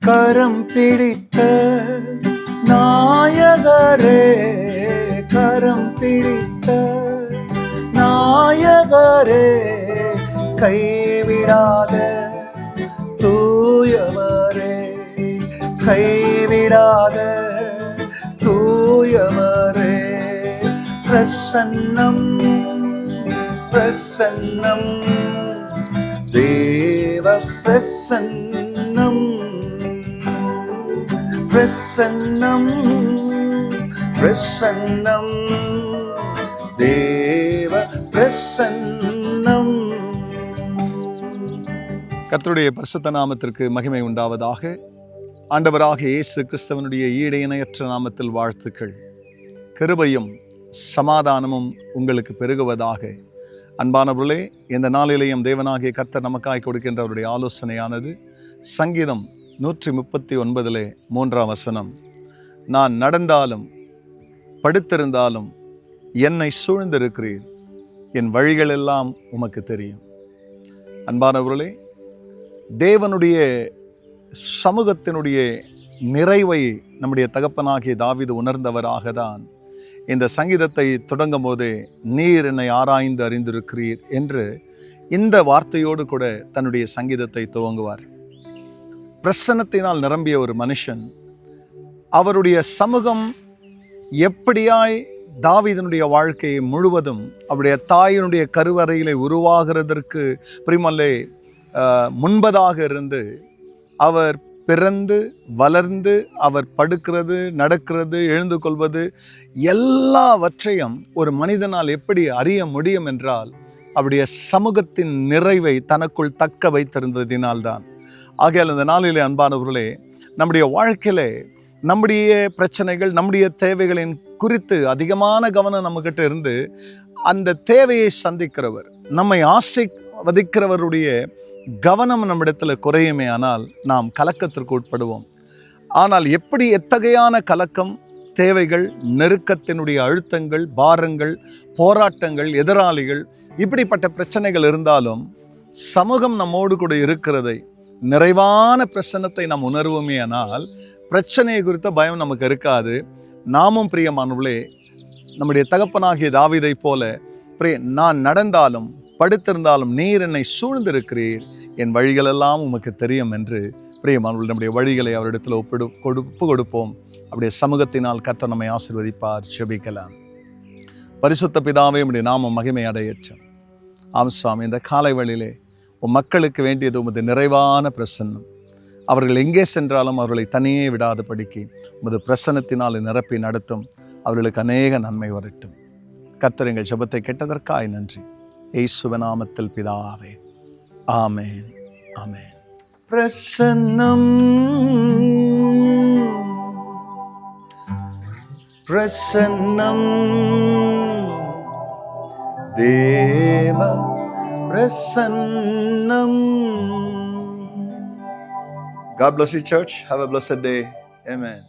கரம் பிடித்த நாயகரே, கரம் பிடித்த நாயகரே, கைவிடாத தூயவரே, கைவிடாத தூயவரே, பிரசன்னம் பிரசன்னம் தேவ பிரசன்னம், பிரசன்னம் பிரசன்னம் தேவ பிரசன்னம். கர்த்தருடைய பரிசுத்த நாமத்திற்கு மகிமை உண்டாவதாக. ஆண்டவராகிய இயேசு கிறிஸ்துவனுடைய ஈடையினையற்ற நாமத்தில் வாழ்த்துக்கள். கிருபையும் சமாதானமும் உங்களுக்கு பெருகுவதாக. அன்பானவர்களே, இந்த நாளிலேயும் தேவனாகிய கர்த்தர் நமக்காய் கொடுக்கின்ற அவருடைய ஆலோசனையானது சங்கீதம் 139 3ஆம் வசனம். நான் நடந்தாலும் படுத்திருந்தாலும் என்னை சூழ்ந்திருக்கிறீர், என் வழிகள் எல்லாம் உமக்கு தெரியும். அன்பானவர்களே, தேவனுடைய சமூகத்தினுடைய நிறைவை நம்முடைய தகப்பனாகிய தாவீது உணர்ந்தவராக தான் இந்த சங்கீதத்தை தொடங்கும் போதே நீர் என்னை ஆராய்ந்து அறிந்திருக்கிறீர் என்று இந்த வார்த்தையோடு கூட தன்னுடைய சங்கீதத்தை துவங்குவார். பிரசன்னத்தினால் நிரம்பிய ஒரு மனுஷன், அவருடைய சமூகம் எப்படியாய் தாவீதினுடைய வாழ்க்கையை முழுவதும் அவருடைய தாயினுடைய கருவறையிலே உருவாகிறதற்கு பிரிமல்லே முன்பதாக இருந்து அவர் பிறந்து வளர்ந்து அவர் படுக்கிறது, நடக்கிறது, எழுந்து கொள்வது எல்லாவற்றையும் ஒரு மனிதனால் எப்படி அறிய முடியும் என்றால் அவருடைய சமூகத்தின் நிறைவை தனக்குள் தக்க வைத்திருந்ததினால்தான். ஆகையால் இந்த நாளிலே அன்பானவர்களே, நம்முடைய வாழ்க்கையிலே நம்முடைய பிரச்சனைகள், நம்முடைய தேவைகளின் குறித்து அதிகமான கவனம் நம்மகிட்ட இருந்து அந்த தேவையை சந்திக்கிறவர், நம்மை ஆசீர்வதிக்கிறவருடைய கவனம் நம்மிடத்துல குறையுமே ஆனால் நாம் கலக்கத்திற்கு உட்படுவோம். ஆனால் எப்படி எத்தகையான கலக்கம், தேவைகள், நெருக்கத்தினுடைய அழுத்தங்கள், பாரங்கள், போராட்டங்கள், எதிராளிகள், இப்படிப்பட்ட பிரச்சனைகள் இருந்தாலும் சமூகம் நம்மோடு கூட இருக்கிறதை, நிறைவான பிரசன்னத்தை நாம் உணர்வோமே ஆனால் பிரச்சனையை குறித்த பயம் நமக்கு இருக்காது. நாமும் பிரியமானவர்களே, நம்முடைய தகப்பனாகிய தாவீதை போல நான் நடந்தாலும் படுத்திருந்தாலும் நீர் என்னை சூழ்ந்திருக்கிறீர், என் வழிகளெல்லாம் உமக்கு தெரியும் என்று பிரியமானவர்கள் நம்முடைய வழிகளை அவரிடத்தில் ஒப்பு கொடுப்போம். அப்படியே சமூகத்தினால் கர்த்தர் நம்மை ஆசீர்வதிப்பார். ஜெபிக்கலாம். பரிசுத்த பிதாவே, உம்முடைய நாமம் மகிமை அடையட்டும். ஆம் சுவாமி, இந்த காலை வேளையிலே உம் மக்களுக்கு வேண்டியது உமது நிறைவான பிரசன்னம். அவர்கள் எங்கே சென்றாலும் அவர்களை தனியே விடாதபடிக்கு உமது பிரசன்னத்தினால் நிரப்பி நடத்தும். அவர்களுக்கு அநேக நன்மை வரட்டும். கர்த்தர் எங்கள் ஜெபத்தை கேட்டதற்காய் நன்றி. இயேசுவின் நாமத்தில் பிதாவே, ஆமென், ஆமென். பிரசன்னம் பிரசன்னம் தேவ பிரசன்னம். God bless you, church. Have a blessed day. Amen.